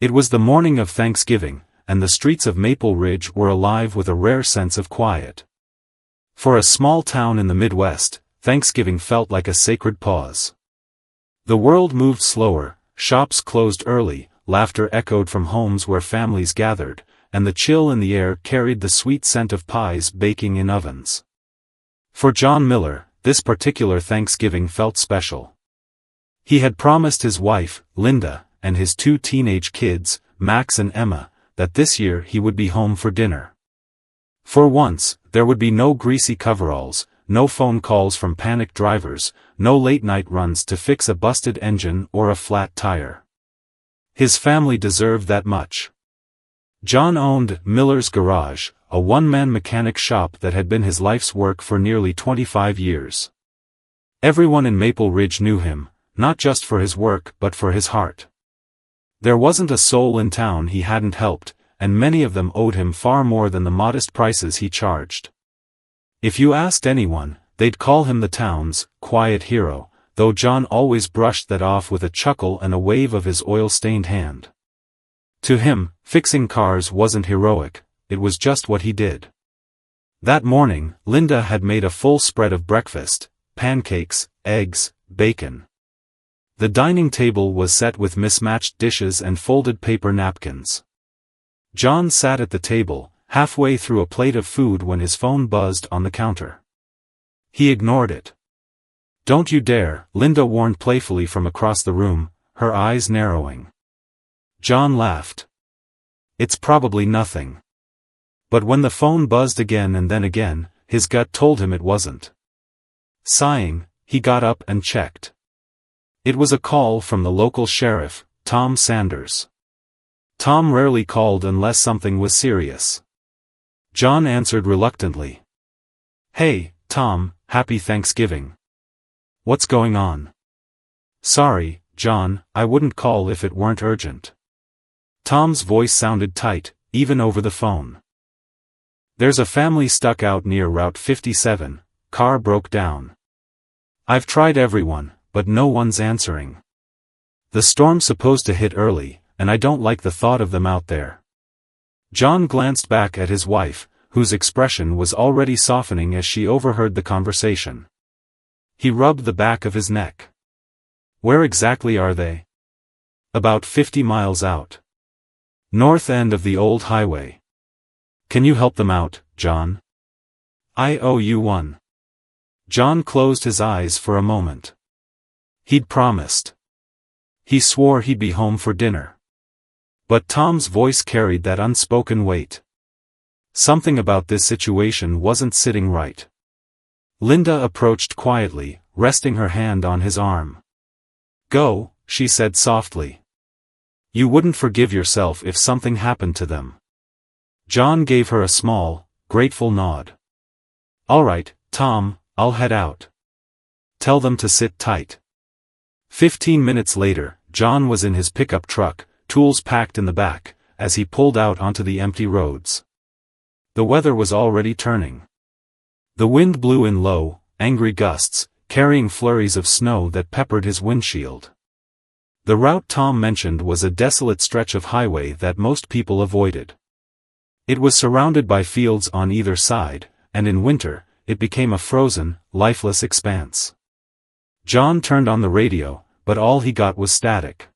It was the morning of Thanksgiving, and the streets of Maple Ridge were alive with a rare sense of quiet. For a small town in the Midwest, Thanksgiving felt like a sacred pause. The world moved slower, shops closed early, laughter echoed from homes where families gathered, and the chill in the air carried the sweet scent of pies baking in ovens. For John Miller, this particular Thanksgiving felt special. He had promised his wife, Linda, and his 2 teenage kids, Max and Emma, that this year he would be home for dinner. For once, there would be no greasy coveralls, no phone calls from panicked drivers, no late-night runs to fix a busted engine or a flat tire. His family deserved that much. John owned Miller's Garage, a one-man mechanic shop that had been his life's work for nearly 25 years. Everyone in Maple Ridge knew him, not just for his work but for his heart. There wasn't a soul in town he hadn't helped, and many of them owed him far more than the modest prices he charged. If you asked anyone, they'd call him the town's quiet hero, though John always brushed that off with a chuckle and a wave of his oil-stained hand. To him, fixing cars wasn't heroic, it was just what he did. That morning, Linda had made a full spread of breakfast: pancakes, eggs, bacon. The dining table was set with mismatched dishes and folded paper napkins. John sat at the table, halfway through a plate of food when his phone buzzed on the counter. He ignored it. "Don't you dare," Linda warned playfully from across the room, her eyes narrowing. John laughed. "It's probably nothing." But when the phone buzzed again and then again, his gut told him it wasn't. Sighing, he got up and checked. It was a call from the local sheriff, Tom Sanders. Tom rarely called unless something was serious. John answered reluctantly. "Hey, Tom, happy Thanksgiving. What's going on?" "Sorry, John, I wouldn't call if it weren't urgent." Tom's voice sounded tight, even over the phone. "There's a family stuck out near Route 57, car broke down. I've tried everyone, but no one's answering. The storm's supposed to hit early, and I don't like the thought of them out there." John glanced back at his wife, whose expression was already softening as she overheard the conversation. He rubbed the back of his neck. "Where exactly are they?" "About 50 miles out. North end of the old highway. Can you help them out, John? I owe you one." John closed his eyes for a moment. He'd promised. He swore he'd be home for dinner. But Tom's voice carried that unspoken weight. Something about this situation wasn't sitting right. Linda approached quietly, resting her hand on his arm. "Go," she said softly. "You wouldn't forgive yourself if something happened to them." John gave her a small, grateful nod. "All right, Tom, I'll head out. Tell them to sit tight." 15 minutes later, John was in his pickup truck, tools packed in the back, as he pulled out onto the empty roads. The weather was already turning. The wind blew in low, angry gusts, carrying flurries of snow that peppered his windshield. The route Tom mentioned was a desolate stretch of highway that most people avoided. It was surrounded by fields on either side, and in winter, it became a frozen, lifeless expanse. John turned on the radio, but all he got was static.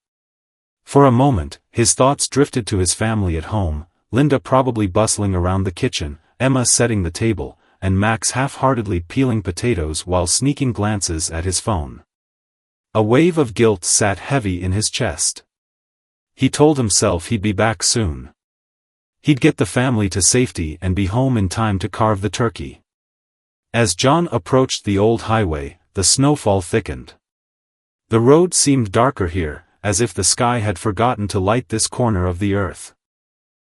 For a moment, his thoughts drifted to his family at home, Linda probably bustling around the kitchen, Emma setting the table, and Max half-heartedly peeling potatoes while sneaking glances at his phone. A wave of guilt sat heavy in his chest. He told himself he'd be back soon. He'd get the family to safety and be home in time to carve the turkey. As John approached the old highway, the snowfall thickened. The road seemed darker here, as if the sky had forgotten to light this corner of the earth.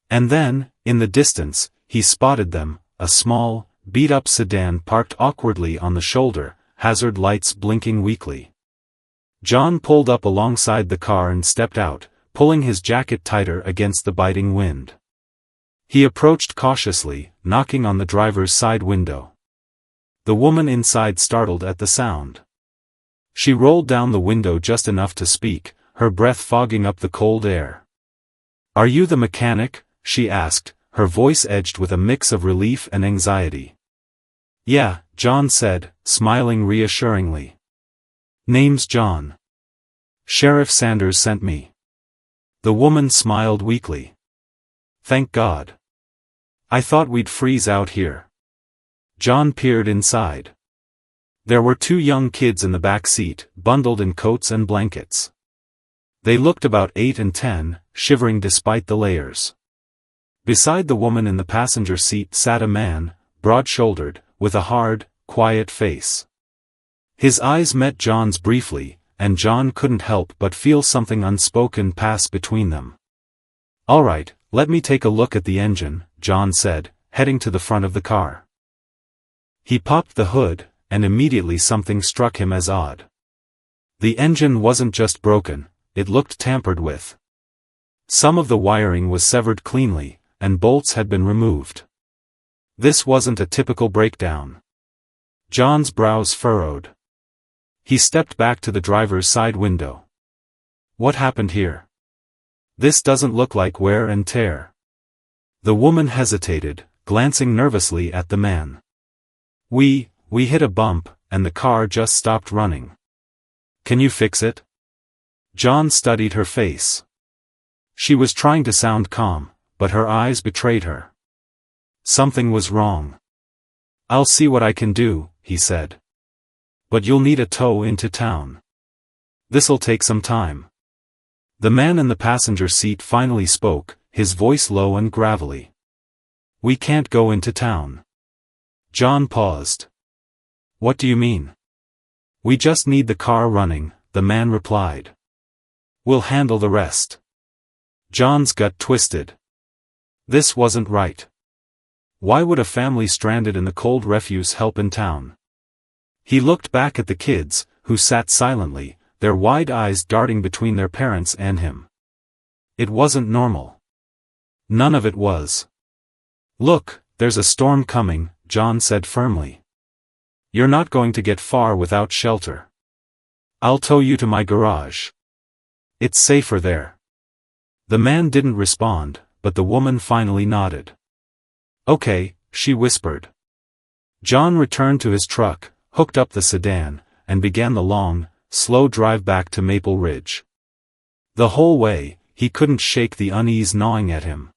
And then, in the distance, he spotted them, a small, beat-up sedan parked awkwardly on the shoulder, hazard lights blinking weakly. John pulled up alongside the car and stepped out, pulling his jacket tighter against the biting wind. He approached cautiously, knocking on the driver's side window. The woman inside startled at the sound. She rolled down the window just enough to speak, her breath fogging up the cold air. "Are you the mechanic?" she asked, her voice edged with a mix of relief and anxiety. "Yeah," John said, smiling reassuringly. "Name's John. Sheriff Sanders sent me." The woman smiled weakly. "Thank God. I thought we'd freeze out here." John peered inside. There were 2 young kids in the back seat, bundled in coats and blankets. They looked about 8 and 10, shivering despite the layers. Beside the woman in the passenger seat sat a man, broad-shouldered, with a hard, quiet face. His eyes met John's briefly, and John couldn't help but feel something unspoken pass between them. "All right, let me take a look at the engine," John said, heading to the front of the car. He popped the hood, and immediately something struck him as odd. The engine wasn't just broken, it looked tampered with. Some of the wiring was severed cleanly, and bolts had been removed. This wasn't a typical breakdown. John's brows furrowed. He stepped back to the driver's side window. "What happened here? This doesn't look like wear and tear." The woman hesitated, glancing nervously at the man. We hit a bump, and the car just stopped running. Can you fix it?" John studied her face. She was trying to sound calm, but her eyes betrayed her. Something was wrong. "I'll see what I can do," he said. "But you'll need a tow into town. This'll take some time." The man in the passenger seat finally spoke, his voice low and gravelly. "We can't go into town." John paused. "What do you mean?" "We just need the car running," the man replied. "We'll handle the rest." John's gut twisted. This wasn't right. Why would a family stranded in the cold refuse help in town? He looked back at the kids, who sat silently, their wide eyes darting between their parents and him. It wasn't normal. None of it was. "Look, there's a storm coming," John said firmly. "You're not going to get far without shelter. I'll tow you to my garage. It's safer there." The man didn't respond, but the woman finally nodded. "Okay," she whispered. John returned to his truck, hooked up the sedan, and began the long, slow drive back to Maple Ridge. The whole way, he couldn't shake the unease gnawing at him.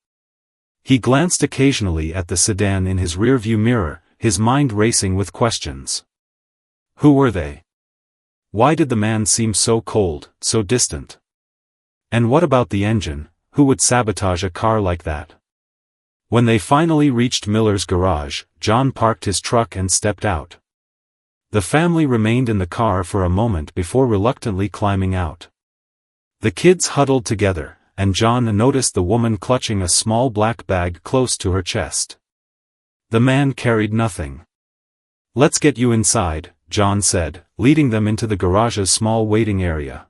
He glanced occasionally at the sedan in his rearview mirror, his mind racing with questions. Who were they? Why did the man seem so cold, so distant? And what about the engine? Who would sabotage a car like that? When they finally reached Miller's garage, John parked his truck and stepped out. The family remained in the car for a moment before reluctantly climbing out. The kids huddled together, and John noticed the woman clutching a small black bag close to her chest. The man carried nothing. "Let's get you inside," John said, leading them into the garage's small waiting area.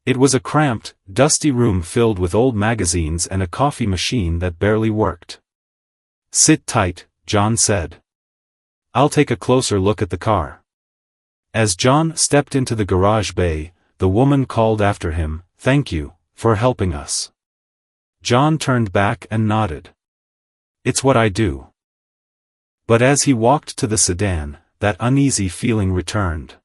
It was a cramped, dusty room filled with old magazines and a coffee machine that barely worked. "Sit tight," John said. "I'll take a closer look at the car." As John stepped into the garage bay, the woman called after him, "Thank you for helping us." John turned back and nodded. "It's what I do." But as he walked to the sedan, that uneasy feeling returned.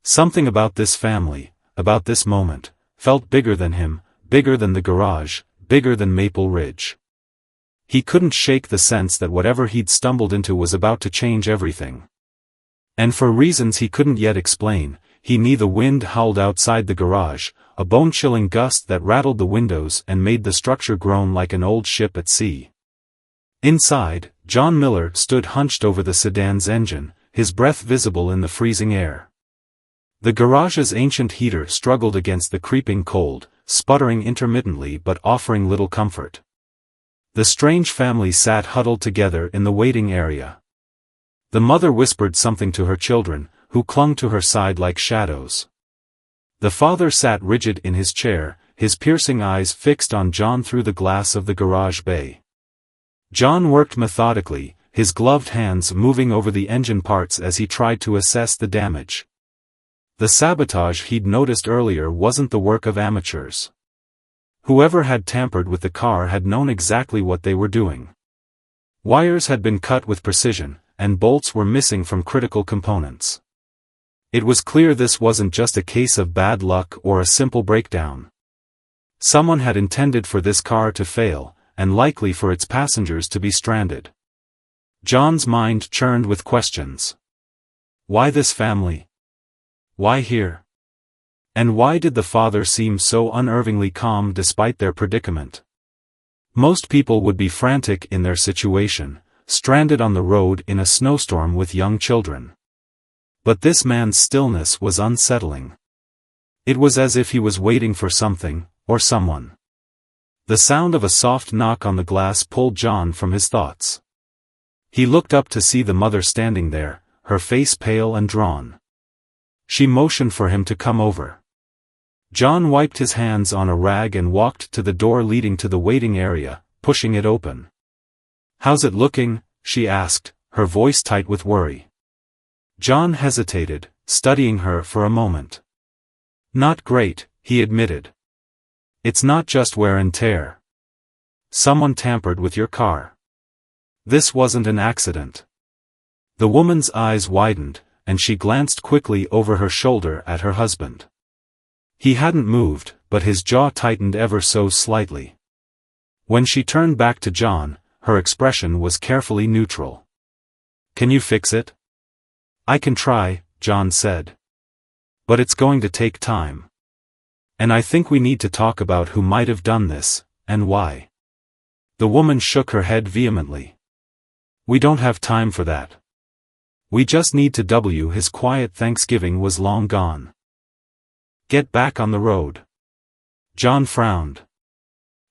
Something about this family, about this moment, felt bigger than him, bigger than the garage, bigger than Maple Ridge. He couldn't shake the sense that whatever he'd stumbled into was about to change everything. And for reasons he couldn't yet explain, he knew the wind howled outside the garage, a bone-chilling gust that rattled the windows and made the structure groan like an old ship at sea. Inside, John Miller stood hunched over the sedan's engine, his breath visible in the freezing air. The garage's ancient heater struggled against the creeping cold, sputtering intermittently but offering little comfort. The strange family sat huddled together in the waiting area. The mother whispered something to her children, who clung to her side like shadows. The father sat rigid in his chair, his piercing eyes fixed on John through the glass of the garage bay. John worked methodically, his gloved hands moving over the engine parts as he tried to assess the damage. The sabotage he'd noticed earlier wasn't the work of amateurs. Whoever had tampered with the car had known exactly what they were doing. Wires had been cut with precision, and bolts were missing from critical components. It was clear this wasn't just a case of bad luck or a simple breakdown. Someone had intended for this car to fail, and likely for its passengers to be stranded. John's mind churned with questions. Why this family? Why here? And why did the father seem so unnervingly calm despite their predicament? Most people would be frantic in their situation, stranded on the road in a snowstorm with young children. But this man's stillness was unsettling. It was as if he was waiting for something, or someone. The sound of a soft knock on the glass pulled John from his thoughts. He looked up to see the mother standing there, her face pale and drawn. She motioned for him to come over. John wiped his hands on a rag and walked to the door leading to the waiting area, pushing it open. "How's it looking?" she asked, her voice tight with worry. John hesitated, studying her for a moment. "Not great," he admitted. "It's not just wear and tear. Someone tampered with your car. This wasn't an accident." The woman's eyes widened, and she glanced quickly over her shoulder at her husband. He hadn't moved, but his jaw tightened ever so slightly. When she turned back to John, her expression was carefully neutral. "Can you fix it?" "I can try," John said. "But it's going to take time. And I think we need to talk about who might have done this, and why." The woman shook her head vehemently. "We don't have time for that. We just need to his quiet Thanksgiving was long gone. Get back on the road." John frowned.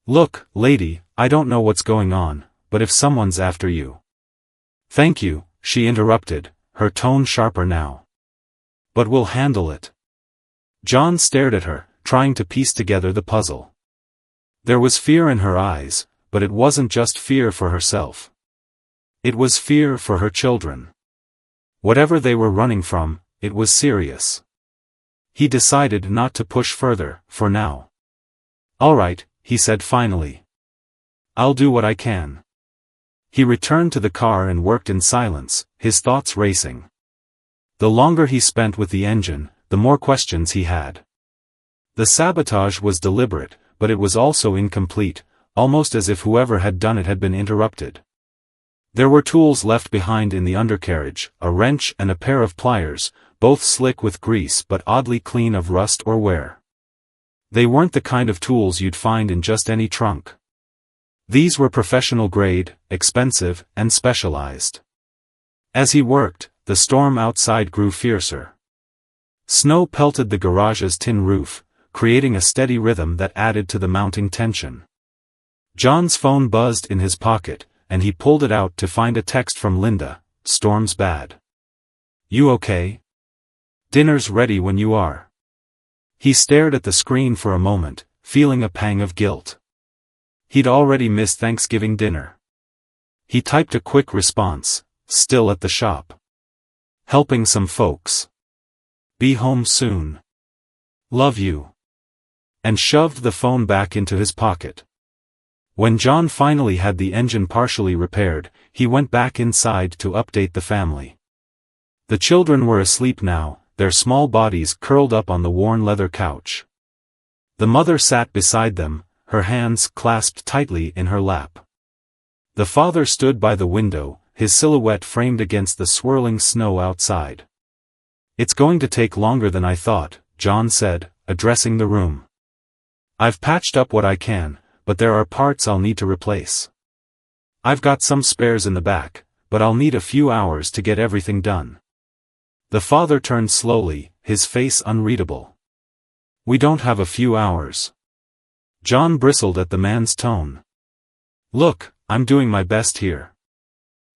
"Look, lady, I don't know what's going on, but if someone's after you—" "Thank you," she interrupted, her tone sharper now. "But we'll handle it." John stared at her, trying to piece together the puzzle. There was fear in her eyes, but it wasn't just fear for herself. It was fear for her children. Whatever they were running from, it was serious. He decided not to push further, for now. "All right," he said finally. "I'll do what I can." He returned to the car and worked in silence, his thoughts racing. The longer he spent with the engine, the more questions he had. The sabotage was deliberate, but it was also incomplete, almost as if whoever had done it had been interrupted. There were tools left behind in the undercarriage, a wrench and a pair of pliers, both slick with grease but oddly clean of rust or wear. They weren't the kind of tools you'd find in just any trunk. These were professional grade, expensive, and specialized. As he worked, the storm outside grew fiercer. Snow pelted the garage's tin roof, creating a steady rhythm that added to the mounting tension. John's phone buzzed in his pocket, and he pulled it out to find a text from Linda. "Storm's bad. You okay? Dinner's ready when you are." He stared at the screen for a moment, feeling a pang of guilt. He'd already missed Thanksgiving dinner. He typed a quick response, "Still at the shop. Helping some folks. Be home soon. Love you." And shoved the phone back into his pocket. When John finally had the engine partially repaired, he went back inside to update the family. The children were asleep now, their small bodies curled up on the worn leather couch. The mother sat beside them, her hands clasped tightly in her lap. The father stood by the window, his silhouette framed against the swirling snow outside. "It's going to take longer than I thought," John said, addressing the room. "I've patched up what I can, but there are parts I'll need to replace. I've got some spares in the back, but I'll need a few hours to get everything done." The father turned slowly, his face unreadable. "We don't have a few hours." John bristled at the man's tone. "Look, I'm doing my best here.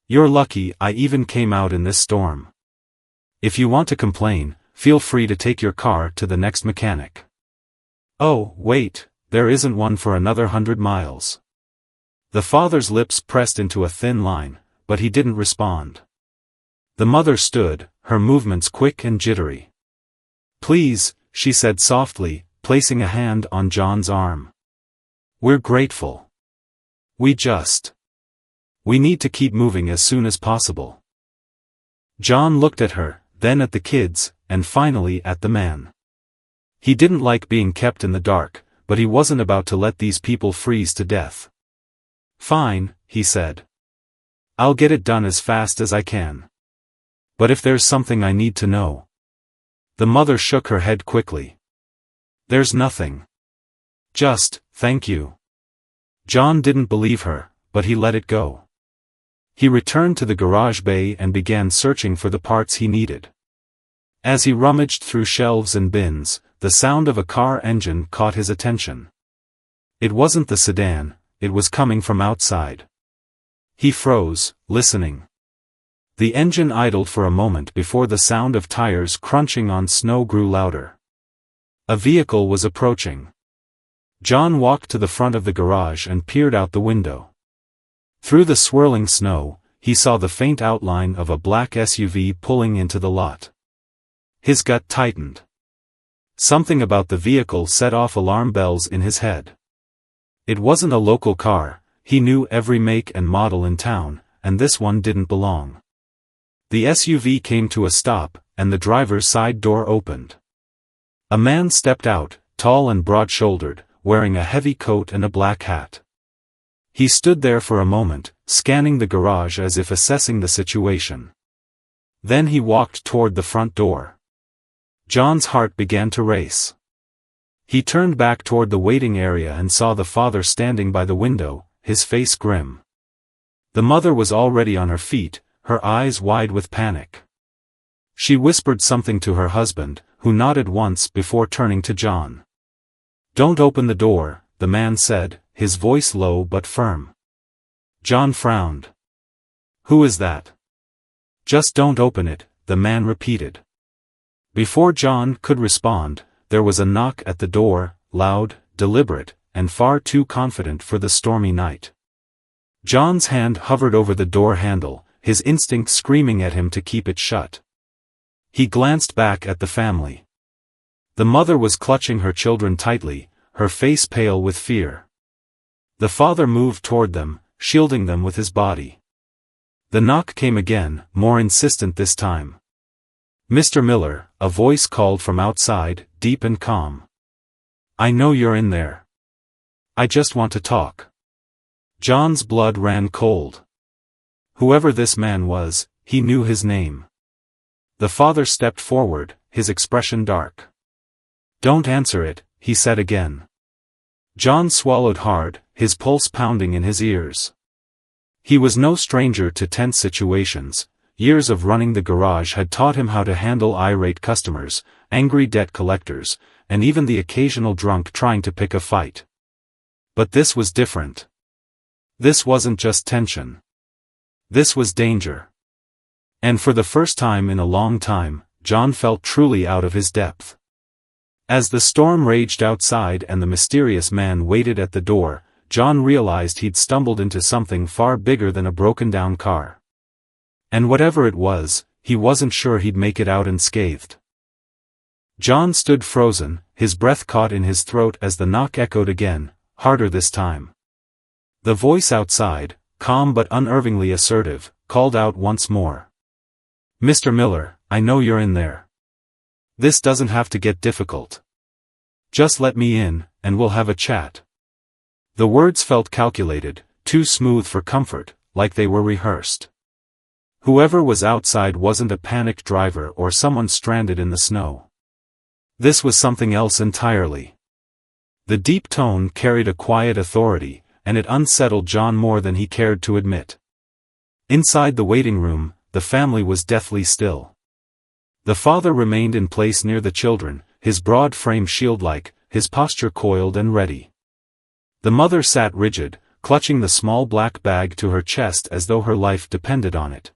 You're lucky I even came out in this storm. If you want to complain, feel free to take your car to the next mechanic." "Oh, wait, there isn't one for another 100 miles. The father's lips pressed into a thin line, but he didn't respond. The mother stood, her movements quick and jittery. "Please," she said softly, placing a hand on John's arm. We're grateful. We need to keep moving as soon as possible. John looked at her, then at the kids, and finally at the man. He didn't like being kept in the dark, but he wasn't about to let these people freeze to death. Fine, he said. I'll get it done as fast as I can. But if there's something I need to know. The mother shook her head quickly. There's nothing. Just, thank you. John didn't believe her, but he let it go. He returned to the garage bay and began searching for the parts he needed. As he rummaged through shelves and bins, the sound of a car engine caught his attention. It wasn't the sedan, it was coming from outside. He froze, listening. The engine idled for a moment before the sound of tires crunching on snow grew louder. A vehicle was approaching. John walked to the front of the garage and peered out the window. Through the swirling snow, he saw the faint outline of a black SUV pulling into the lot. His gut tightened. Something about the vehicle set off alarm bells in his head. It wasn't a local car, he knew every make and model in town, and this one didn't belong. The SUV came to a stop, and the driver's side door opened. A man stepped out, tall and broad-shouldered, wearing a heavy coat and a black hat. He stood there for a moment, scanning the garage as if assessing the situation. Then he walked toward the front door. John's heart began to race. He turned back toward the waiting area and saw the father standing by the window, his face grim. The mother was already on her feet, her eyes wide with panic. She whispered something to her husband, who nodded once before turning to John. "Don't open the door," the man said, his voice low but firm. John frowned. "Who is that?" "Just don't open it," the man repeated. Before John could respond, there was a knock at the door, loud, deliberate, and far too confident for the stormy night. John's hand hovered over the door handle, his instinct screaming at him to keep it shut. He glanced back at the family. The mother was clutching her children tightly, her face pale with fear. The father moved toward them, shielding them with his body. The knock came again, more insistent this time. "Mr. Miller," a voice called from outside, deep and calm. "I know you're in there. I just want to talk." John's blood ran cold. Whoever this man was, he knew his name. The father stepped forward, his expression dark. "Don't answer it," he said again. John swallowed hard, his pulse pounding in his ears. He was no stranger to tense situations. Years of running the garage had taught him how to handle irate customers, angry debt collectors, and even the occasional drunk trying to pick a fight. But this was different. This wasn't just tension. This was danger. And for the first time in a long time, John felt truly out of his depth. As the storm raged outside and the mysterious man waited at the door, John realized he'd stumbled into something far bigger than a broken-down car. And whatever it was, he wasn't sure he'd make it out unscathed. John stood frozen, his breath caught in his throat as the knock echoed again, harder this time. The voice outside, calm but unervingly assertive, called out once more. "Mr. Miller, I know you're in there. This doesn't have to get difficult. Just let me in, and we'll have a chat." The words felt calculated, too smooth for comfort, like they were rehearsed. Whoever was outside wasn't a panicked driver or someone stranded in the snow. This was something else entirely. The deep tone carried a quiet authority, and it unsettled John more than he cared to admit. Inside the waiting room, the family was deathly still. The father remained in place near the children, his broad frame shield-like, his posture coiled and ready. The mother sat rigid, clutching the small black bag to her chest as though her life depended on it.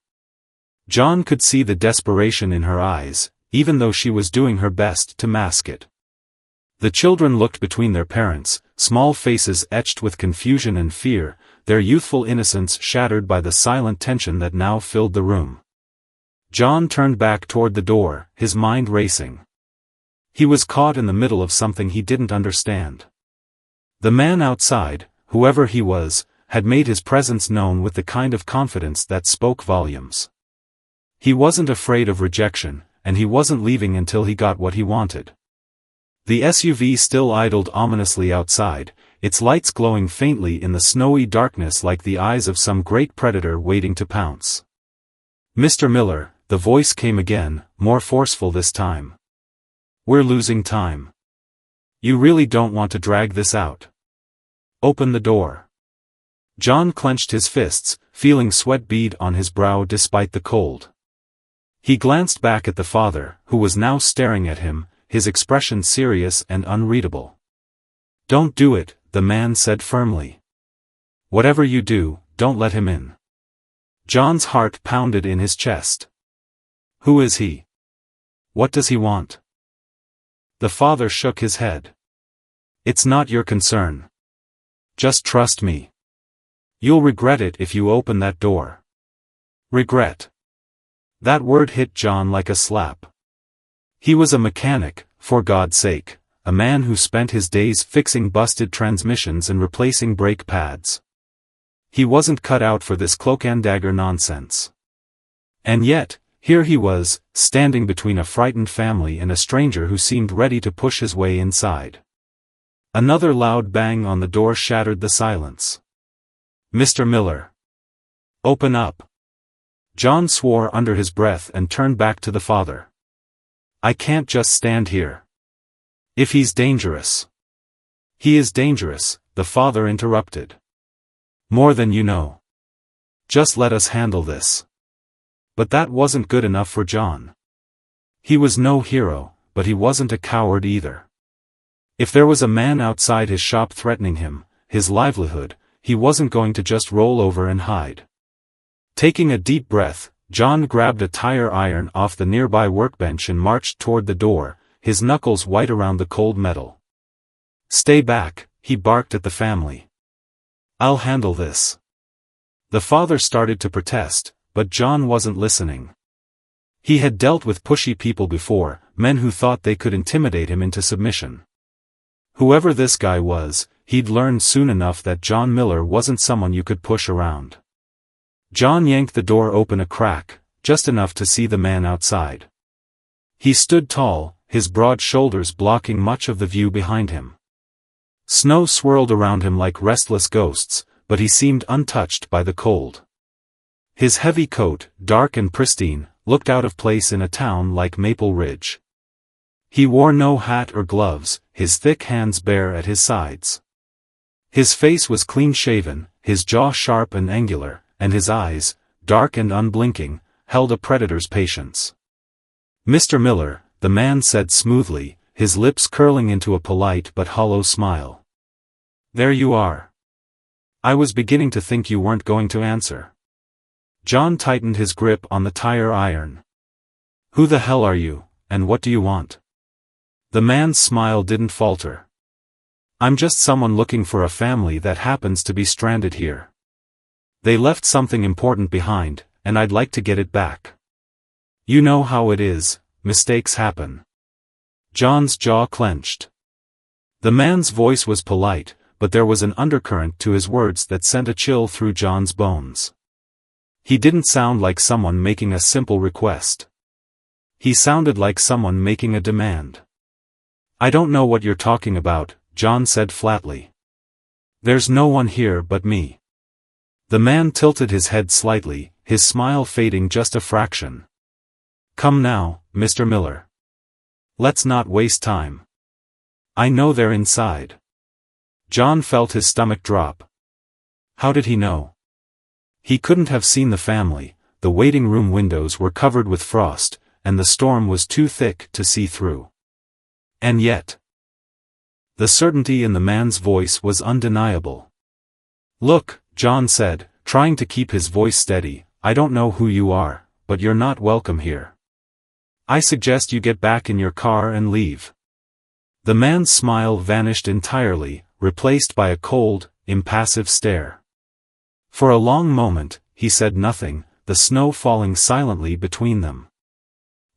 John could see the desperation in her eyes, even though she was doing her best to mask it. The children looked between their parents, small faces etched with confusion and fear, their youthful innocence shattered by the silent tension that now filled the room. John turned back toward the door, his mind racing. He was caught in the middle of something he didn't understand. The man outside, whoever he was, had made his presence known with the kind of confidence that spoke volumes. He wasn't afraid of rejection, and he wasn't leaving until he got what he wanted. The SUV still idled ominously outside, its lights glowing faintly in the snowy darkness like the eyes of some great predator waiting to pounce. "Mr. Miller," the voice came again, more forceful this time. "We're losing time. You really don't want to drag this out. Open the door." John clenched his fists, feeling sweat bead on his brow despite the cold. He glanced back at the father, who was now staring at him, his expression serious and unreadable. "Don't do it," the man said firmly. "Whatever you do, don't let him in." John's heart pounded in his chest. "Who is he? What does he want?" The father shook his head. "It's not your concern. Just trust me. You'll regret it if you open that door." Regret. That word hit John like a slap. He was a mechanic, for God's sake, a man who spent his days fixing busted transmissions and replacing brake pads. He wasn't cut out for this cloak-and-dagger nonsense. And yet, here he was, standing between a frightened family and a stranger who seemed ready to push his way inside. Another loud bang on the door shattered the silence. "Mr. Miller. Open up." John swore under his breath and turned back to the father. "I can't just stand here. If he's dangerous." "He is dangerous," the father interrupted. "More than you know. Just let us handle this." But that wasn't good enough for John. He was no hero, but he wasn't a coward either. If there was a man outside his shop threatening him, his livelihood, he wasn't going to just roll over and hide. Taking a deep breath, John grabbed a tire iron off the nearby workbench and marched toward the door, his knuckles white around the cold metal. "Stay back," he barked at the family. "I'll handle this." The father started to protest, but John wasn't listening. He had dealt with pushy people before, men who thought they could intimidate him into submission. Whoever this guy was, he'd learned soon enough that John Miller wasn't someone you could push around. John yanked the door open a crack, just enough to see the man outside. He stood tall, his broad shoulders blocking much of the view behind him. Snow swirled around him like restless ghosts, but he seemed untouched by the cold. His heavy coat, dark and pristine, looked out of place in a town like Maple Ridge. He wore no hat or gloves, his thick hands bare at his sides. His face was clean-shaven, his jaw sharp and angular, and his eyes, dark and unblinking, held a predator's patience. "Mr. Miller," the man said smoothly, his lips curling into a polite but hollow smile. "There you are. I was beginning to think you weren't going to answer." John tightened his grip on the tire iron. "Who the hell are you, and what do you want?" The man's smile didn't falter. "I'm just someone looking for a family that happens to be stranded here. They left something important behind, and I'd like to get it back. You know how it is, mistakes happen." John's jaw clenched. The man's voice was polite, but there was an undercurrent to his words that sent a chill through John's bones. He didn't sound like someone making a simple request. He sounded like someone making a demand. "I don't know what you're talking about," John said flatly. "There's no one here but me." The man tilted his head slightly, his smile fading just a fraction. "Come now, Mr. Miller. Let's not waste time. I know they're inside." John felt his stomach drop. How did he know? He couldn't have seen the family, the waiting room windows were covered with frost, and the storm was too thick to see through. And yet, the certainty in the man's voice was undeniable. "Look," John said, trying to keep his voice steady, "I don't know who you are, but you're not welcome here. I suggest you get back in your car and leave." The man's smile vanished entirely, replaced by a cold, impassive stare. For a long moment, he said nothing, the snow falling silently between them.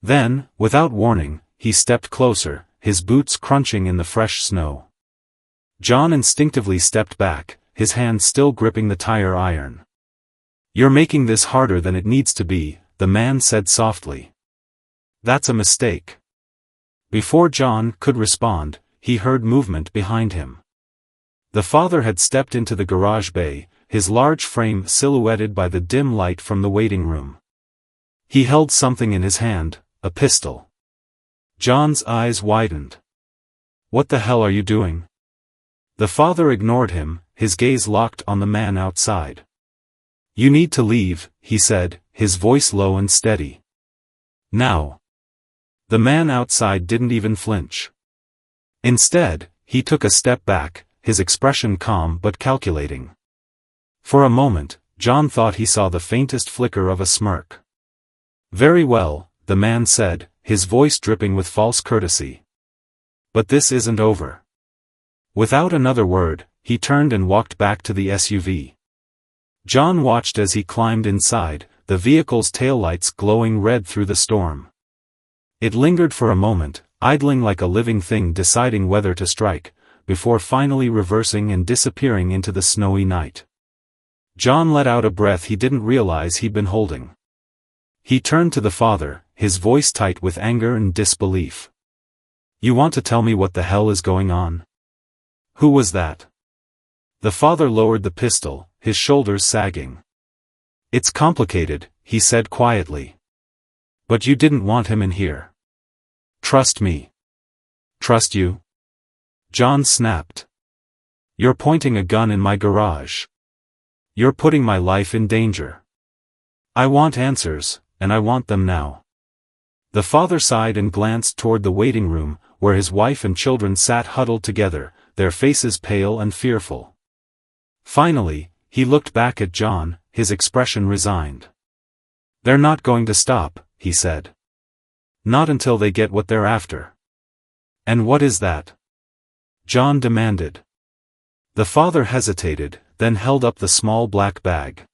Then, without warning, he stepped closer, his boots crunching in the fresh snow. John instinctively stepped back, his hand still gripping the tire iron. "You're making this harder than it needs to be," the man said softly. "That's a mistake." Before John could respond, he heard movement behind him. The father had stepped into the garage bay, his large frame silhouetted by the dim light from the waiting room. He held something in his hand, a pistol. John's eyes widened. "What the hell are you doing?" The father ignored him, his gaze locked on the man outside. "You need to leave," he said, his voice low and steady. "Now." The man outside didn't even flinch. Instead, he took a step back, his expression calm but calculating. For a moment, John thought he saw the faintest flicker of a smirk. "Very well," the man said, his voice dripping with false courtesy. "But this isn't over." Without another word, he turned and walked back to the SUV. John watched as he climbed inside, the vehicle's taillights glowing red through the storm. It lingered for a moment, idling like a living thing deciding whether to strike, before finally reversing and disappearing into the snowy night. John let out a breath he didn't realize he'd been holding. He turned to the father, his voice tight with anger and disbelief. "You want to tell me what the hell is going on? Who was that?" The father lowered the pistol, his shoulders sagging. "It's complicated," he said quietly. "But you didn't want him in here. Trust me." "Trust you?" John snapped. "You're pointing a gun in my garage. You're putting my life in danger. I want answers, and I want them now." The father sighed and glanced toward the waiting room, where his wife and children sat huddled together, their faces pale and fearful. Finally, he looked back at John, his expression resigned. "They're not going to stop," he said. "Not until they get what they're after." "And what is that?" John demanded. The father hesitated, then held up the small black bag.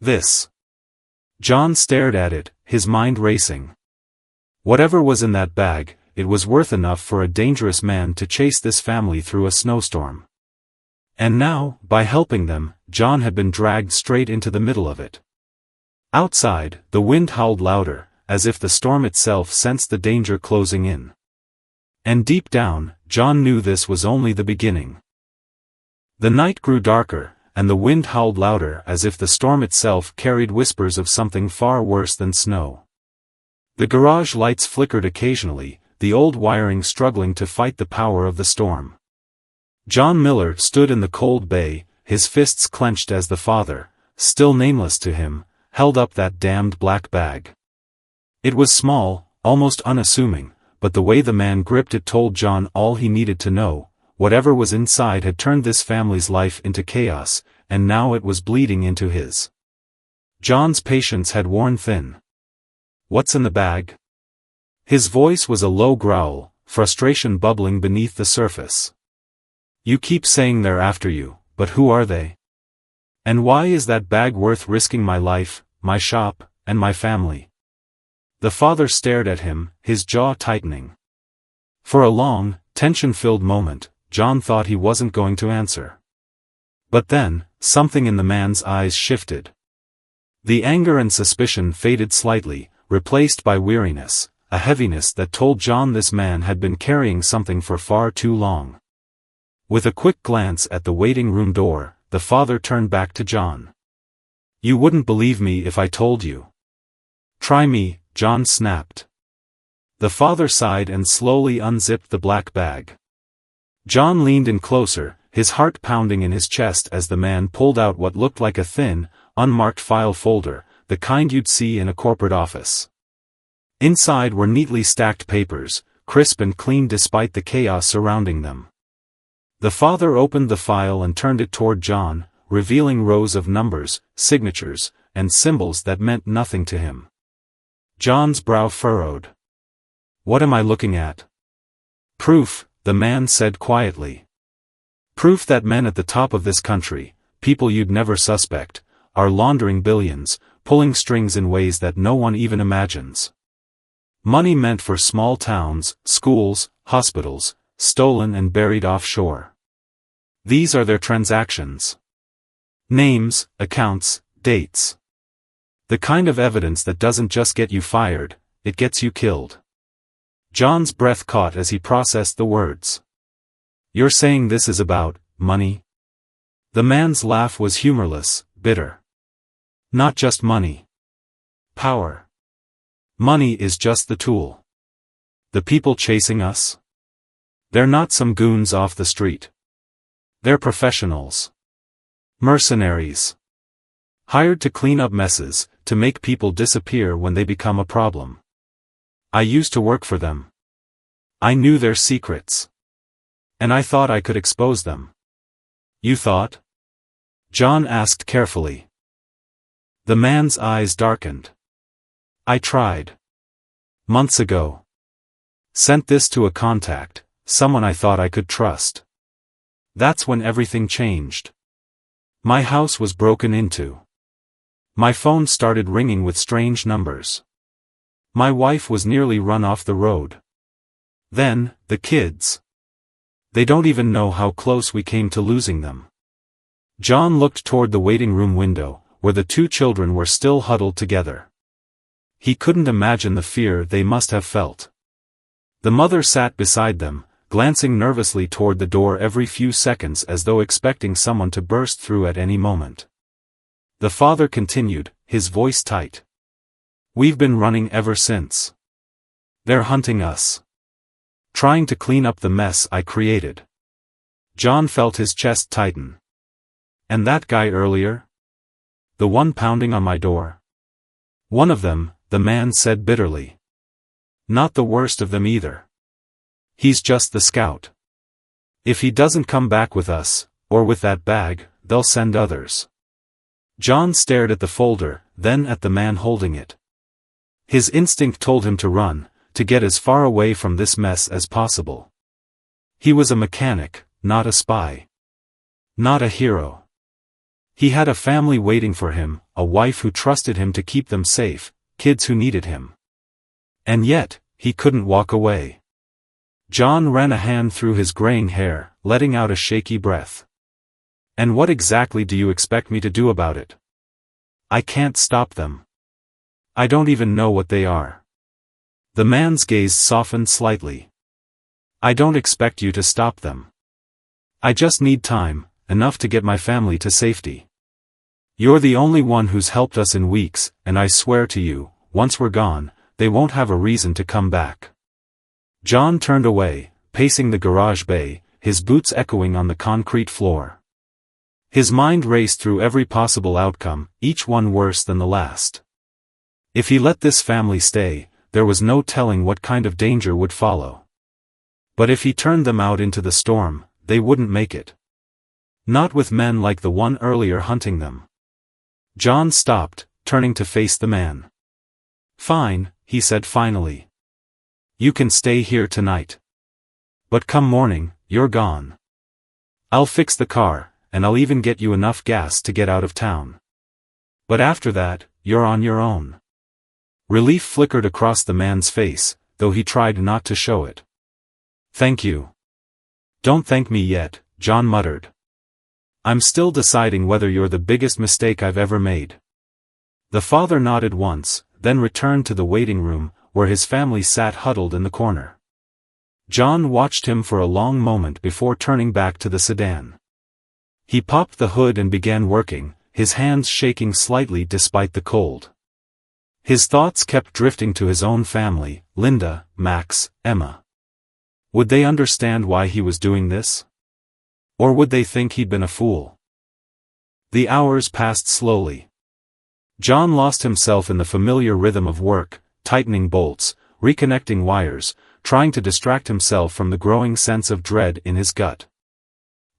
"This." John stared at it, his mind racing. Whatever was in that bag, it was worth enough for a dangerous man to chase this family through a snowstorm. And now, by helping them, John had been dragged straight into the middle of it. Outside, the wind howled louder, as if the storm itself sensed the danger closing in. And deep down, John knew this was only the beginning. The night grew darker, and the wind howled louder as if the storm itself carried whispers of something far worse than snow. The garage lights flickered occasionally, the old wiring struggling to fight the power of the storm. John Miller stood in the cold bay, his fists clenched as the father, still nameless to him, held up that damned black bag. It was small, almost unassuming, but the way the man gripped it told John all he needed to know. Whatever was inside had turned this family's life into chaos, and now it was bleeding into his. John's patience had worn thin. "What's in the bag?" His voice was a low growl, frustration bubbling beneath the surface. "You keep saying they're after you, but who are they? And why is that bag worth risking my life, my shop, and my family?" The father stared at him, his jaw tightening. For a long, tension-filled moment, John thought he wasn't going to answer. But then, something in the man's eyes shifted. The anger and suspicion faded slightly, replaced by weariness, a heaviness that told John this man had been carrying something for far too long. With a quick glance at the waiting room door, the father turned back to John. "You wouldn't believe me if I told you." "Try me," John snapped. The father sighed and slowly unzipped the black bag. John leaned in closer, his heart pounding in his chest as the man pulled out what looked like a thin, unmarked file folder, the kind you'd see in a corporate office. Inside were neatly stacked papers, crisp and clean despite the chaos surrounding them. The father opened the file and turned it toward John, revealing rows of numbers, signatures, and symbols that meant nothing to him. John's brow furrowed. "What am I looking at?" "Proof," the man said quietly. "Proof that men at the top of this country, people you'd never suspect, are laundering billions, pulling strings in ways that no one even imagines. Money meant for small towns, schools, hospitals, stolen and buried offshore. These are their transactions. Names, accounts, dates. The kind of evidence that doesn't just get you fired, it gets you killed. John's breath caught as he processed the words. You're saying this is about money? The man's laugh was humorless, bitter. Not just money. Power. Money is just the tool. The people chasing us? They're not some goons off the street. They're professionals. Mercenaries. Hired to clean up messes, to make people disappear when they become a problem. I used to work for them. I knew their secrets. And I thought I could expose them. You thought? John asked carefully. The man's eyes darkened. I tried. Months ago. Sent this to a contact, someone I thought I could trust. That's when everything changed. My house was broken into. My phone started ringing with strange numbers. My wife was nearly run off the road. Then, the kids. They don't even know how close we came to losing them. John looked toward the waiting room window, where the two children were still huddled together. He couldn't imagine the fear they must have felt. The mother sat beside them, glancing nervously toward the door every few seconds as though expecting someone to burst through at any moment. The father continued, his voice tight. We've been running ever since. They're hunting us. Trying to clean up the mess I created. John felt his chest tighten. And that guy earlier? The one pounding on my door? One of them, the man said bitterly. Not the worst of them either. He's just the scout. If he doesn't come back with us, or with that bag, they'll send others. John stared at the folder, then at the man holding it. His instinct told him to run, to get as far away from this mess as possible. He was a mechanic, not a spy. Not a hero. He had a family waiting for him, a wife who trusted him to keep them safe, kids who needed him. And yet, he couldn't walk away. John ran a hand through his graying hair, letting out a shaky breath. And what exactly do you expect me to do about it? I can't stop them. I don't even know what they are. The man's gaze softened slightly. I don't expect you to stop them. I just need time, enough to get my family to safety. You're the only one who's helped us in weeks, and I swear to you, once we're gone, they won't have a reason to come back. John turned away, pacing the garage bay, his boots echoing on the concrete floor. His mind raced through every possible outcome, each one worse than the last. If he let this family stay, there was no telling what kind of danger would follow. But if he turned them out into the storm, they wouldn't make it. Not with men like the one earlier hunting them. John stopped, turning to face the man. Fine, he said finally. You can stay here tonight. But come morning, you're gone. I'll fix the car, and I'll even get you enough gas to get out of town. But after that, you're on your own. Relief flickered across the man's face, though he tried not to show it. Thank you. Don't thank me yet, John muttered. I'm still deciding whether you're the biggest mistake I've ever made. The father nodded once, then returned to the waiting room, where his family sat huddled in the corner. John watched him for a long moment before turning back to the sedan. He popped the hood and began working, his hands shaking slightly despite the cold. His thoughts kept drifting to his own family, Linda, Max, Emma. Would they understand why he was doing this? Or would they think he'd been a fool? The hours passed slowly. John lost himself in the familiar rhythm of work, tightening bolts, reconnecting wires, trying to distract himself from the growing sense of dread in his gut.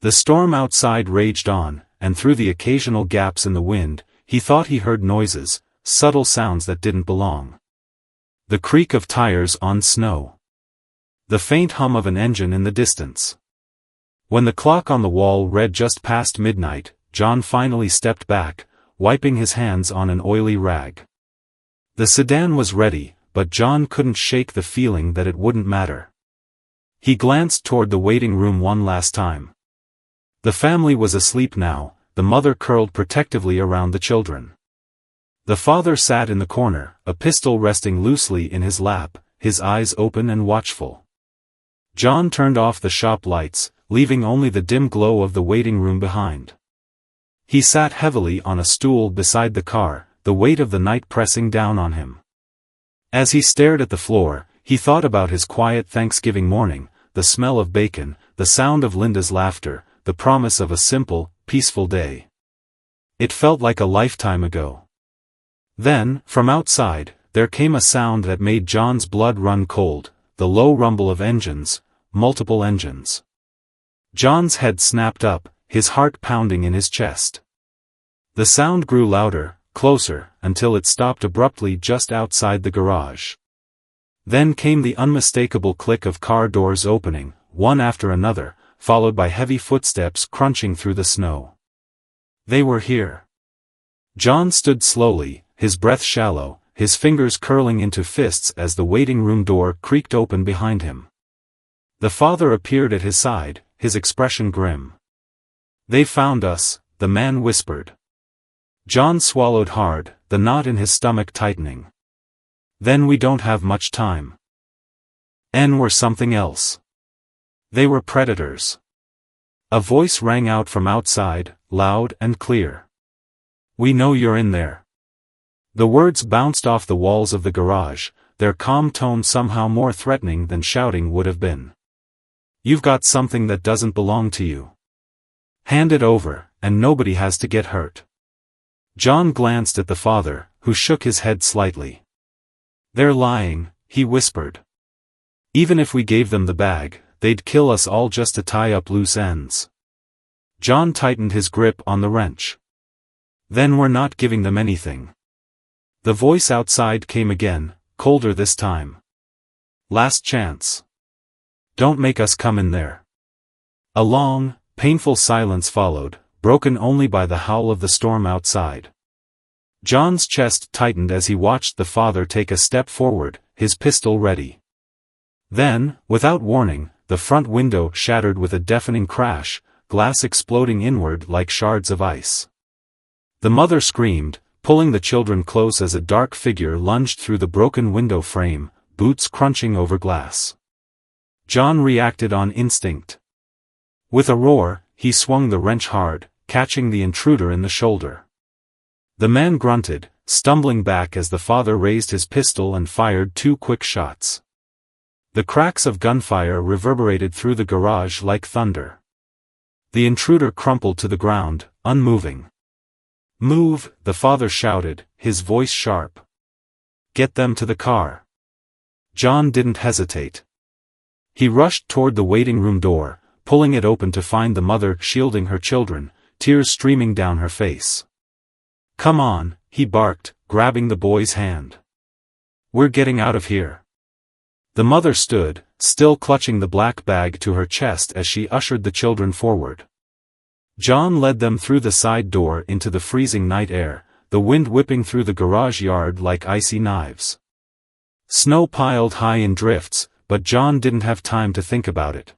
The storm outside raged on, and through the occasional gaps in the wind, he thought he heard noises, subtle sounds that didn't belong. The creak of tires on snow. The faint hum of an engine in the distance. When the clock on the wall read just past midnight, John finally stepped back, wiping his hands on an oily rag. The sedan was ready, but John couldn't shake the feeling that it wouldn't matter. He glanced toward the waiting room one last time. The family was asleep now, the mother curled protectively around the children. The father sat in the corner, a pistol resting loosely in his lap, his eyes open and watchful. John turned off the shop lights, leaving only the dim glow of the waiting room behind. He sat heavily on a stool beside the car, the weight of the night pressing down on him. As he stared at the floor, he thought about his quiet Thanksgiving morning, the smell of bacon, the sound of Linda's laughter, the promise of a simple, peaceful day. It felt like a lifetime ago. Then, from outside, there came a sound that made John's blood run cold, the low rumble of engines, multiple engines. John's head snapped up, his heart pounding in his chest. The sound grew louder, closer, until it stopped abruptly just outside the garage. Then came the unmistakable click of car doors opening, one after another, followed by heavy footsteps crunching through the snow. They were here. John stood slowly, his breath shallow, his fingers curling into fists as the waiting room door creaked open behind him. The father appeared at his side, his expression grim. "They found us," the man whispered. John swallowed hard, the knot in his stomach tightening. "Then we don't have much time." N were something else. They were predators. A voice rang out from outside, loud and clear. "We know you're in there." The words bounced off the walls of the garage, their calm tone somehow more threatening than shouting would have been. "You've got something that doesn't belong to you. Hand it over, and nobody has to get hurt." John glanced at the father, who shook his head slightly. "They're lying," he whispered. "Even if we gave them the bag, they'd kill us all just to tie up loose ends." John tightened his grip on the wrench. "Then we're not giving them anything." The voice outside came again, colder this time. "Last chance. Don't make us come in there." A long, painful silence followed, broken only by the howl of the storm outside. John's chest tightened as he watched the father take a step forward, his pistol ready. Then, without warning, the front window shattered with a deafening crash, glass exploding inward like shards of ice. The mother screamed, pulling the children close as a dark figure lunged through the broken window frame, boots crunching over glass. John reacted on instinct. With a roar, he swung the wrench hard, catching the intruder in the shoulder. The man grunted, stumbling back as the father raised his pistol and fired 2 quick shots. The cracks of gunfire reverberated through the garage like thunder. The intruder crumpled to the ground, unmoving. "Move," the father shouted, his voice sharp. "Get them to the car." John didn't hesitate. He rushed toward the waiting room door, pulling it open to find the mother shielding her children, tears streaming down her face. "Come on," he barked, grabbing the boy's hand. "We're getting out of here." The mother stood, still clutching the black bag to her chest as she ushered the children forward. John led them through the side door into the freezing night air, the wind whipping through the garage yard like icy knives. Snow piled high in drifts, but John didn't have time to think about it.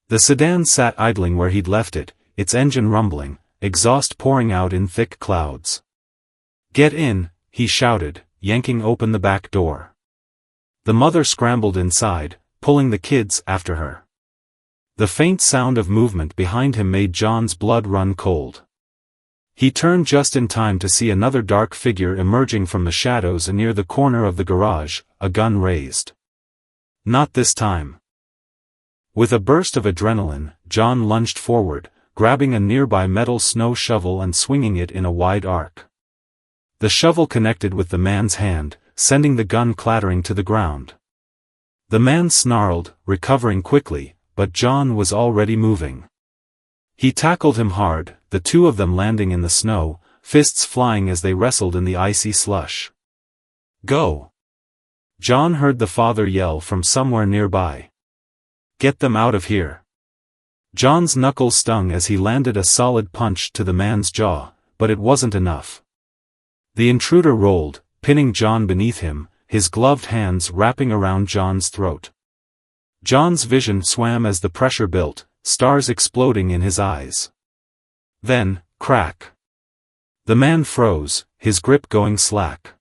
The sedan sat idling where he'd left it, its engine rumbling, exhaust pouring out in thick clouds. "Get in," he shouted, yanking open the back door. The mother scrambled inside, pulling the kids after her. The faint sound of movement behind him made John's blood run cold. He turned just in time to see another dark figure emerging from the shadows near the corner of the garage, a gun raised. Not this time. With a burst of adrenaline, John lunged forward, grabbing a nearby metal snow shovel and swinging it in a wide arc. The shovel connected with the man's hand, sending the gun clattering to the ground. The man snarled, recovering quickly, but John was already moving. He tackled him hard, the two of them landing in the snow, fists flying as they wrestled in the icy slush. "Go!" John heard the father yell from somewhere nearby. "Get them out of here." John's knuckles stung as he landed a solid punch to the man's jaw, but it wasn't enough. The intruder rolled, pinning John beneath him, his gloved hands wrapping around John's throat. John's vision swam as the pressure built, stars exploding in his eyes. Then, crack. The man froze, his grip going slack.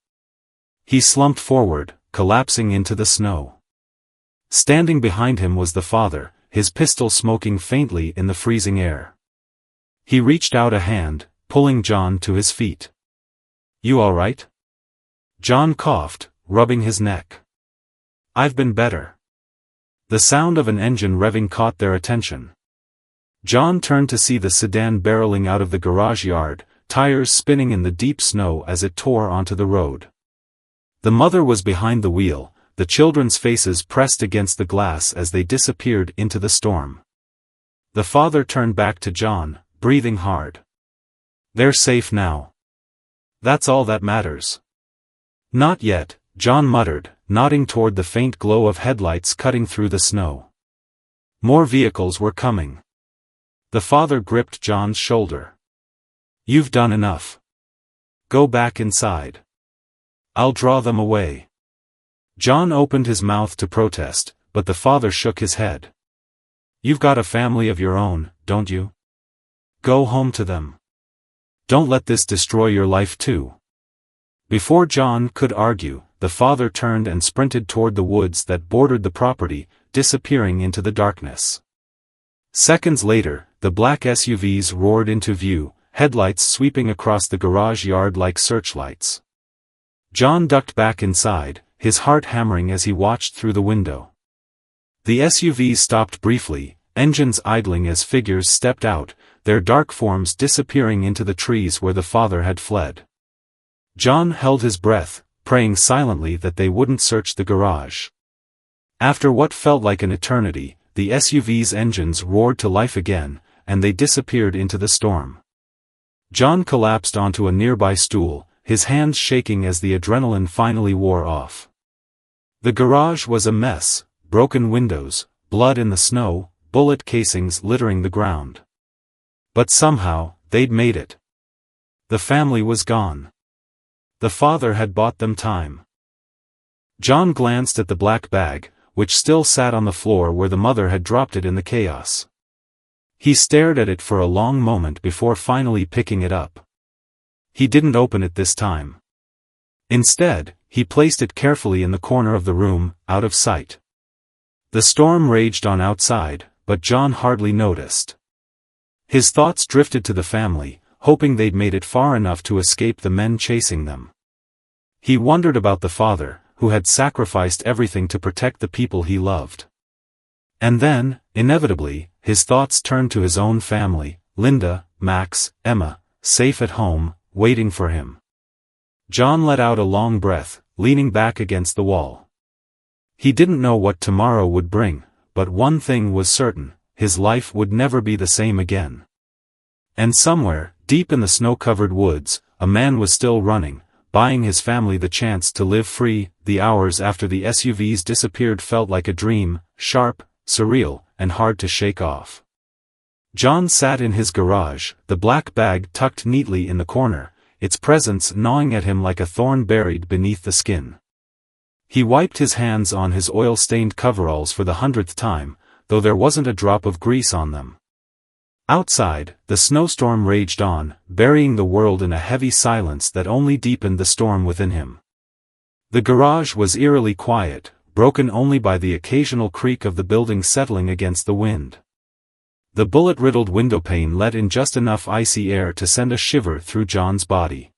He slumped forward, collapsing into the snow. Standing behind him was the father, his pistol smoking faintly in the freezing air. He reached out a hand, pulling John to his feet. "You all right?" John coughed, rubbing his neck. "I've been better." The sound of an engine revving caught their attention. John turned to see the sedan barreling out of the garage yard, tires spinning in the deep snow as it tore onto the road. The mother was behind the wheel, the children's faces pressed against the glass as they disappeared into the storm. The father turned back to John, breathing hard. "They're safe now. That's all that matters." "Not yet," John muttered, nodding toward the faint glow of headlights cutting through the snow. More vehicles were coming. The father gripped John's shoulder. "You've done enough. Go back inside. I'll draw them away." John opened his mouth to protest, but the father shook his head. "You've got a family of your own, don't you? Go home to them. Don't let this destroy your life too." Before John could argue, the father turned and sprinted toward the woods that bordered the property, disappearing into the darkness. Seconds later, the black SUVs roared into view, headlights sweeping across the garage yard like searchlights. John ducked back inside, his heart hammering as he watched through the window. The SUVs stopped briefly, engines idling as figures stepped out, their dark forms disappearing into the trees where the father had fled. John held his breath, praying silently that they wouldn't search the garage. After what felt like an eternity, the SUV's engines roared to life again, and they disappeared into the storm. John collapsed onto a nearby stool, his hands shaking as the adrenaline finally wore off. The garage was a mess, broken windows, blood in the snow, bullet casings littering the ground. But somehow, they'd made it. The family was gone. The father had bought them time. John glanced at the black bag, which still sat on the floor where the mother had dropped it in the chaos. He stared at it for a long moment before finally picking it up. He didn't open it this time. Instead, he placed it carefully in the corner of the room, out of sight. The storm raged on outside, but John hardly noticed. His thoughts drifted to the family, hoping they'd made it far enough to escape the men chasing them. He wondered about the father, who had sacrificed everything to protect the people he loved. And then, inevitably, his thoughts turned to his own family, Linda, Max, Emma, safe at home, waiting for him. John let out a long breath, leaning back against the wall. He didn't know what tomorrow would bring, but one thing was certain, his life would never be the same again. And somewhere, deep in the snow-covered woods, a man was still running, buying his family the chance to live free. The hours after the SUVs disappeared felt like a dream, sharp, surreal, and hard to shake off. John sat in his garage, the black bag tucked neatly in the corner, its presence gnawing at him like a thorn buried beneath the skin. He wiped his hands on his oil-stained coveralls for the 100th time, though there wasn't a drop of grease on them. Outside, the snowstorm raged on, burying the world in a heavy silence that only deepened the storm within him. The garage was eerily quiet, broken only by the occasional creak of the building settling against the wind. The bullet-riddled windowpane let in just enough icy air to send a shiver through John's body.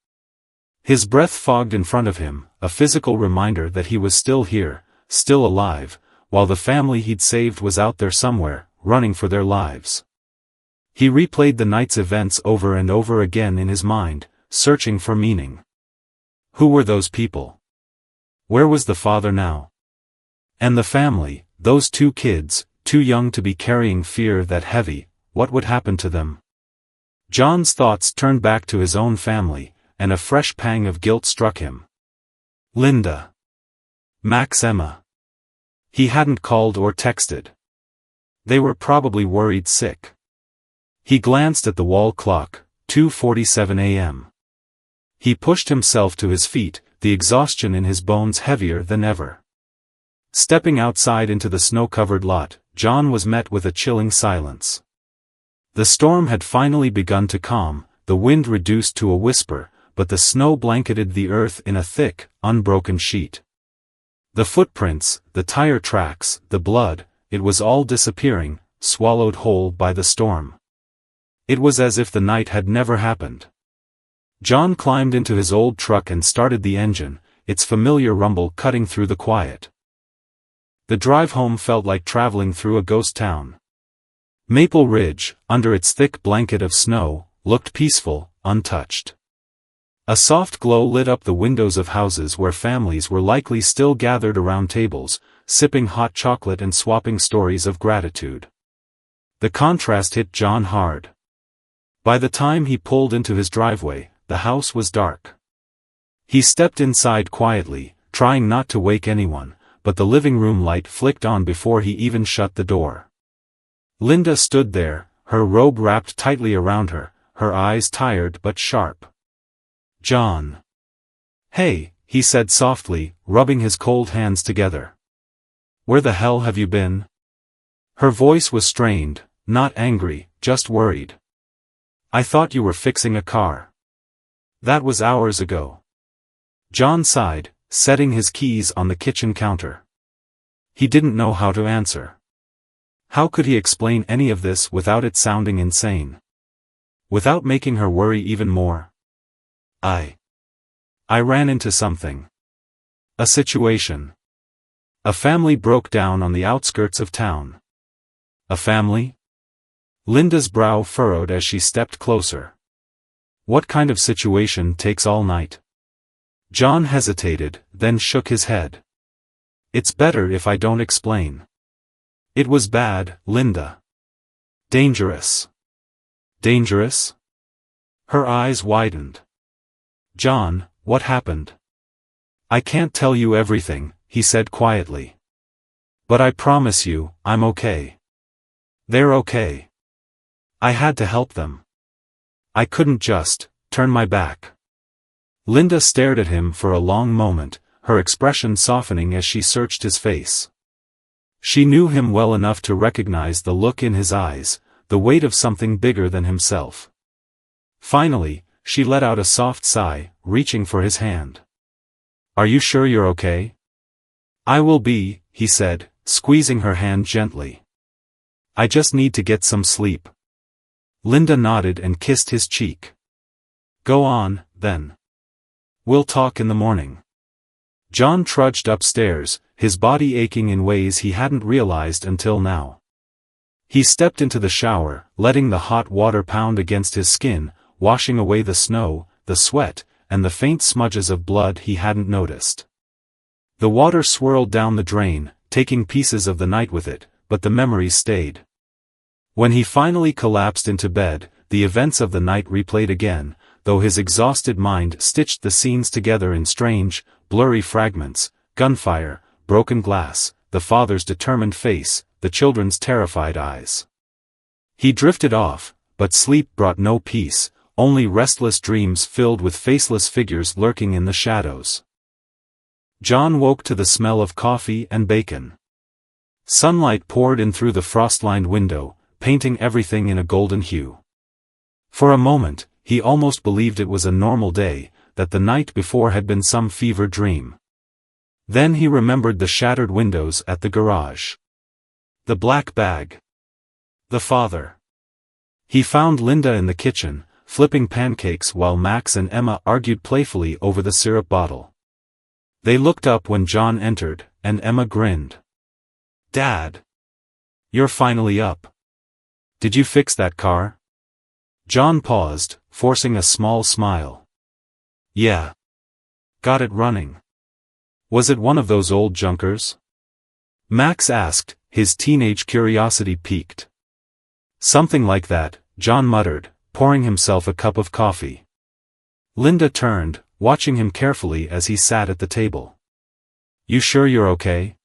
His breath fogged in front of him, a physical reminder that he was still here, still alive, while the family he'd saved was out there somewhere, running for their lives. He replayed the night's events over and over again in his mind, searching for meaning. Who were those people? Where was the father now? And the family, those two kids, too young to be carrying fear that heavy, what would happen to them? John's thoughts turned back to his own family, and a fresh pang of guilt struck him. Linda. Max, Emma. He hadn't called or texted. They were probably worried sick. He glanced at the wall clock, 2:47 a.m. He pushed himself to his feet, the exhaustion in his bones heavier than ever. Stepping outside into the snow-covered lot, John was met with a chilling silence. The storm had finally begun to calm, the wind reduced to a whisper, but the snow blanketed the earth in a thick, unbroken sheet. The footprints, the tire tracks, the blood, it was all disappearing, swallowed whole by the storm. It was as if the night had never happened. John climbed into his old truck and started the engine, its familiar rumble cutting through the quiet. The drive home felt like traveling through a ghost town. Maple Ridge, under its thick blanket of snow, looked peaceful, untouched. A soft glow lit up the windows of houses where families were likely still gathered around tables, sipping hot chocolate and swapping stories of gratitude. The contrast hit John hard. By the time he pulled into his driveway, the house was dark. He stepped inside quietly, trying not to wake anyone, but the living room light flicked on before he even shut the door. Linda stood there, her robe wrapped tightly around her, her eyes tired but sharp. "John." "Hey," he said softly, rubbing his cold hands together. "Where the hell have you been?" Her voice was strained, not angry, just worried. "I thought you were fixing a car." "That was hours ago." John sighed, setting his keys on the kitchen counter. He didn't know how to answer. How could he explain any of this without it sounding insane? Without making her worry even more? I ran into something. A situation. A family broke down on the outskirts of town. A family? Linda's brow furrowed as she stepped closer. What kind of situation takes all night? John hesitated, then shook his head. "It's better if I don't explain." "It was bad, Linda." "Dangerous." "Dangerous?" Her eyes widened. "John, what happened?" "I can't tell you everything," he said quietly. "But I promise you, I'm okay." "They're okay." "I had to help them. I couldn't just turn my back." Linda stared at him for a long moment, her expression softening as she searched his face. She knew him well enough to recognize the look in his eyes, the weight of something bigger than himself. Finally, she let out a soft sigh, reaching for his hand. "Are you sure you're okay?" "I will be," he said, squeezing her hand gently. "I just need to get some sleep." Linda nodded and kissed his cheek. "Go on, then. We'll talk in the morning." John trudged upstairs, his body aching in ways he hadn't realized until now. He stepped into the shower, letting the hot water pound against his skin, washing away the snow, the sweat, and the faint smudges of blood he hadn't noticed. The water swirled down the drain, taking pieces of the night with it, but the memories stayed. When he finally collapsed into bed, the events of the night replayed again, though his exhausted mind stitched the scenes together in strange, blurry fragments: gunfire, broken glass, the father's determined face, the children's terrified eyes. He drifted off, but sleep brought no peace, only restless dreams filled with faceless figures lurking in the shadows. John woke to the smell of coffee and bacon. Sunlight poured in through the frost-lined window, painting everything in a golden hue. For a moment, he almost believed it was a normal day, that the night before had been some fever dream. Then he remembered the shattered windows at the garage. The black bag. The father. He found Linda in the kitchen, flipping pancakes while Max and Emma argued playfully over the syrup bottle. They looked up when John entered, and Emma grinned. "Dad! You're finally up. Did you fix that car?" John paused, forcing a small smile. "Yeah. Got it running." "Was it one of those old junkers?" Max asked, his teenage curiosity piqued. "Something like that," John muttered, pouring himself a cup of coffee. Linda turned, watching him carefully as he sat at the table. "You sure you're okay?"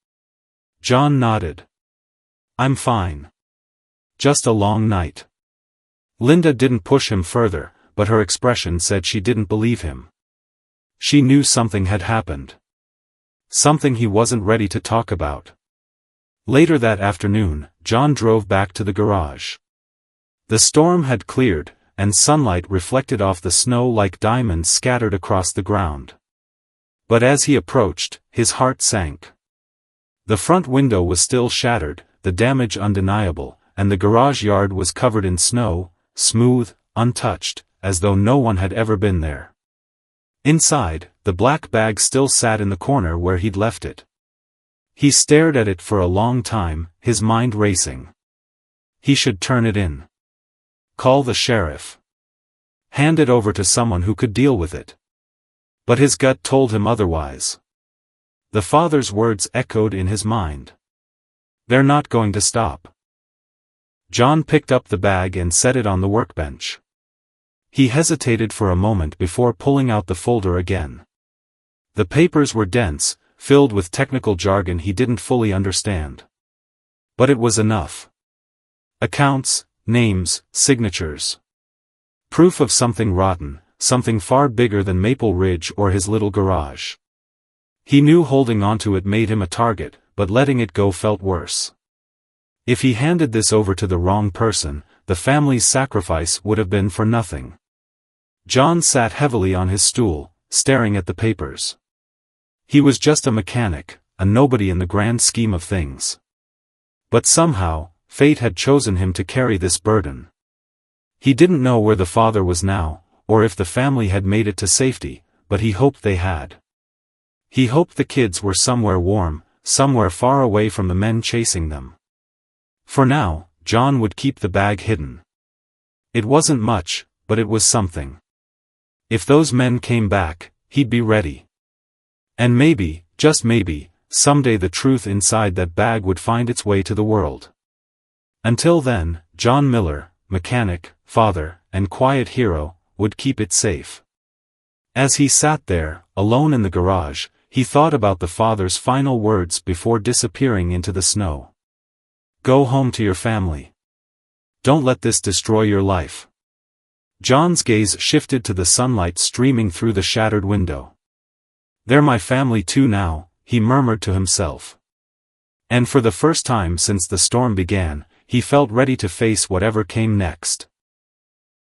John nodded. "I'm fine. Just a long night." Linda didn't push him further, but her expression said she didn't believe him. She knew something had happened. Something he wasn't ready to talk about. Later that afternoon, John drove back to the garage. The storm had cleared, and sunlight reflected off the snow like diamonds scattered across the ground. But as he approached, his heart sank. The front window was still shattered, the damage undeniable, and the garage yard was covered in snow, smooth, untouched, as though no one had ever been there. Inside, the black bag still sat in the corner where he'd left it. He stared at it for a long time, his mind racing. He should turn it in. Call the sheriff. Hand it over to someone who could deal with it. But his gut told him otherwise. The father's words echoed in his mind. They're not going to stop. John picked up the bag and set it on the workbench. He hesitated for a moment before pulling out the folder again. The papers were dense, filled with technical jargon he didn't fully understand. But it was enough. Accounts, names, signatures. Proof of something rotten, something far bigger than Maple Ridge or his little garage. He knew holding onto it made him a target, but letting it go felt worse. If he handed this over to the wrong person, the family's sacrifice would have been for nothing. John sat heavily on his stool, staring at the papers. He was just a mechanic, a nobody in the grand scheme of things. But somehow, fate had chosen him to carry this burden. He didn't know where the father was now, or if the family had made it to safety, but he hoped they had. He hoped the kids were somewhere warm, somewhere far away from the men chasing them. For now, John would keep the bag hidden. It wasn't much, but it was something. If those men came back, he'd be ready. And maybe, just maybe, someday the truth inside that bag would find its way to the world. Until then, John Miller, mechanic, father, and quiet hero, would keep it safe. As he sat there, alone in the garage, he thought about the father's final words before disappearing into the snow. Go home to your family. Don't let this destroy your life. John's gaze shifted to the sunlight streaming through the shattered window. They're my family too now, he murmured to himself. And for the first time since the storm began, he felt ready to face whatever came next.